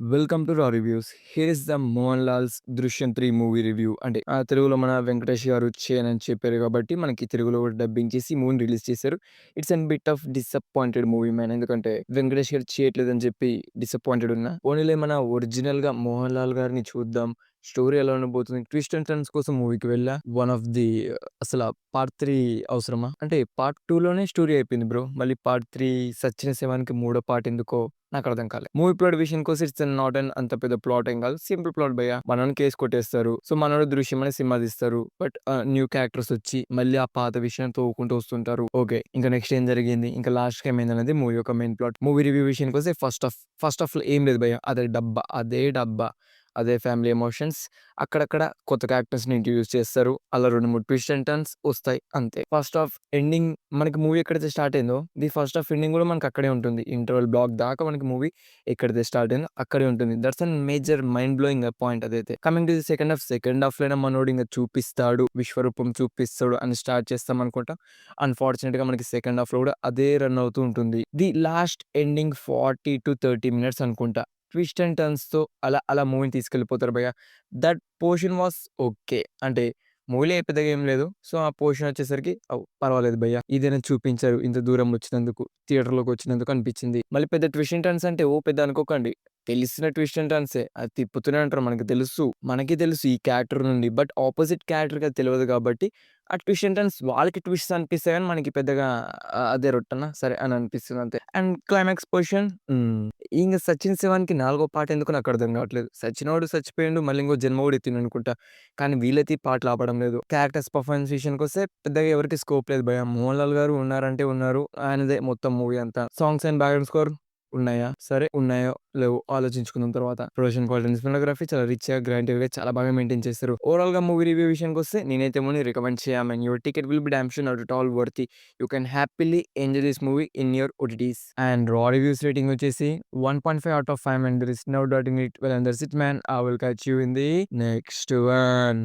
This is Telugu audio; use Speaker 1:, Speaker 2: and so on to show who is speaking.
Speaker 1: Welcome to raw reviews. Here is the Mohan Lal's 'Drishyam 3' movie review. అంటే తెలుగులో మన వెంకటేష్ గారు చేయనని చెప్పారు కాబట్టి మనకి తెలుగులో కూడా డబ్బింగ్ చేసి మూవీని రిలీజ్ చేశారు. It's an bit of disappointed movie man. ఎందుకంటే వెంకటేష్ గారు చేయట్లేదని చెప్పి డిసప్పాయింటెడ్ ఉన్నా. పోనీలే మన ఒరిజినల్‌గా మోహన్ లాల్ గారిని చూద్దాం. స్టోరీ ఎలా ఉండబోతుంది. ట్విస్ట్ అండ్ టర్న్స్ కోసం మూవీకి వెళ్ళా. వన్ ఆఫ్ ది అసల పార్ట్ 3 అవసరమా? అంటే పార్ట్ 2లోనే స్టోరీ అయిపోయింది బ్రో. మళ్ళీ పార్ట్ 3 సచిన శవానికి మూడో పార్ట్ ఎందుకో నాకర్థం కాలే. మూవీ ప్లాట్ విషయానికొస్తే ఇట్స్ నాట్ అన్ అంత పెద్ద ప్లాట్ ఏం కాదు. సింపుల్ ప్లాట్ భయ్య. మనోడిని కేస్ కొట్టేస్తారు. సో మనోడు దృశ్యం అనే సినిమా తీస్తారు. బట్ న్యూ క్యారెక్టర్స్ వచ్చి మళ్ళీ ఆ పాత విషయాన్ని తవ్వుకుంటూ వస్తుంటారు. ఓకే. ఇంకా నెక్స్ట్ ఏం జరిగింది? ఇంకా లాస్ట్‌కి ఏమైందనేది మూవీ యొక్క మెయిన్ ప్లాట్. మూవీ రివ్యూ విషయానికొస్తే ఫస్ట్ హాఫ్‌లో ఏం లేదు భయ్య. అదే డబ్బా. అదే ఫ్యామిలీ ఎమోషన్స్. అక్కడక్కడ కొత్త క్యారెక్టర్స్‌ని ఇంట్రొడ్యూస్ చేస్తారు. అలా 2, 3 ట్విస్ట్ అండ్ టర్న్స్ వస్తాయి అంతే. ఫస్ట్ హాఫ్ ఎండింగ్ మనకి మూవీ ఎక్కడైతే స్టార్ట్ అయిందో ది ఫస్ట్ హాఫ్ ఎండింగ్ కూడా మనకు అక్కడే ఉంటుంది. ఇంటర్వల్ బ్లాక్ దాకా మనకి మూవీ ఎక్కడైతే స్టార్ట్ అయిందో అక్కడే ఉంటుంది. That's an major mind blowing point అదైతే. కమింగ్ టు ది సెకండ్ హాఫ్‌లోనే మనోడు ఇంక చూపిస్తాడు, విశ్వరూపం చూపిస్తాడు అని స్టార్ట్ చేస్తాం అనుకుంటా. అన్‌ఫార్చునేట్‌గా మనకి సెకండ్ హాఫ్‌లో కూడా అదే రన్ అవుతూ ఉంటుంది. ది లాస్ట్ ఎండింగ్ 40-30 మినిట్స్ అనుకుంటా. ట్విస్ట్ అండ్ టర్న్స్‌తో అలా మూవీని తీసుకెళ్ళిపోతారు భయ్య. That portion was okay. అంటే మూవీలో పెద్దగా ఏం లేదు. సో, ఆ పోర్షన్ వచ్చేసరికి పర్వాలేదు భయ్య. ఇదేనా చూపించారు ఇంత దూరం వచ్చినందుకు, థియేటర్‌లోకి వచ్చినందుకు అనిపించింది. మళ్ళీ పెద్ద ట్విస్ట్ అండ్ టర్న్స్ అంటే పెద్ద అనుకోకండి. తెలిసిన ట్విస్ట్ అండ్ టర్న్సే. అది తిప్పుతూనే ఉంటారు. మనకు తెలుసు. మనకి తెలుసు ఈ క్యారెక్టర్ నుండి. బట్ ఆపోజిట్ క్యారెక్టర్‌కి అది తెలవదు కాబట్టి ఆ ట్విస్ట్ అండ్ టర్న్స్ వాళ్ళకి ట్విస్ట్స్ అనిపిస్తాయి గానీ మనకి పెద్దగా అదే రొట్టెనా సరే అని అనిపిస్తుంది అంతే. అండ్ క్లైమాక్స్ పొజిషన్ ఇంగ 'సచిన్ శివానికి' నాలుగో పార్ట్ ఎందుకో నాకు అర్థం కావట్లేదు. సచినోడు చచ్చిపోయిండు. మళ్ళీ ఇంకో జన్మ కూడా ఎత్తిండనుకుంటా. కానీ వీళ్ళైతే ఈ పాటలు ఆపడం లేదు. క్యారెక్టర్స్ పర్ఫార్మెన్స్ విషయానికొస్తే పెద్దగా ఎవరికీ స్కోప్ లేదు భయ్య. మోహన్ లాల్ గారు ఉన్నారంటే ఉన్నారు. ఆయనదే మొత్తం మూవీ అంతా. సాంగ్స్ అండ్ బ్యాక్‌గ్రౌండ్ స్కోర్ ఉన్నాయా? సరే ఉన్నాయో లేవో ఆలోచించుకుందాం తర్వాత. ప్రొడక్షన్ క్వాలిటీ, సినిమాటోగ్రఫీ చాలా రిచ్‌గా, గ్రాండియర్‌గా చాలా బాగా మెయింటైన్ చేస్తారు. ఓవరాల్‌గా మూవీ రివ్యూ విషయానికొస్తే నేనైతే మూవీని రికమెండ్ చేయ. I mean your ticket will be damn sure not at all worthy. You can happily enjoy this movie in your OTTs. And raw reviews rating వచ్చేసి 1.5 out of 5 and there is no doubting it. Well and that's it man. I will catch you in the next one.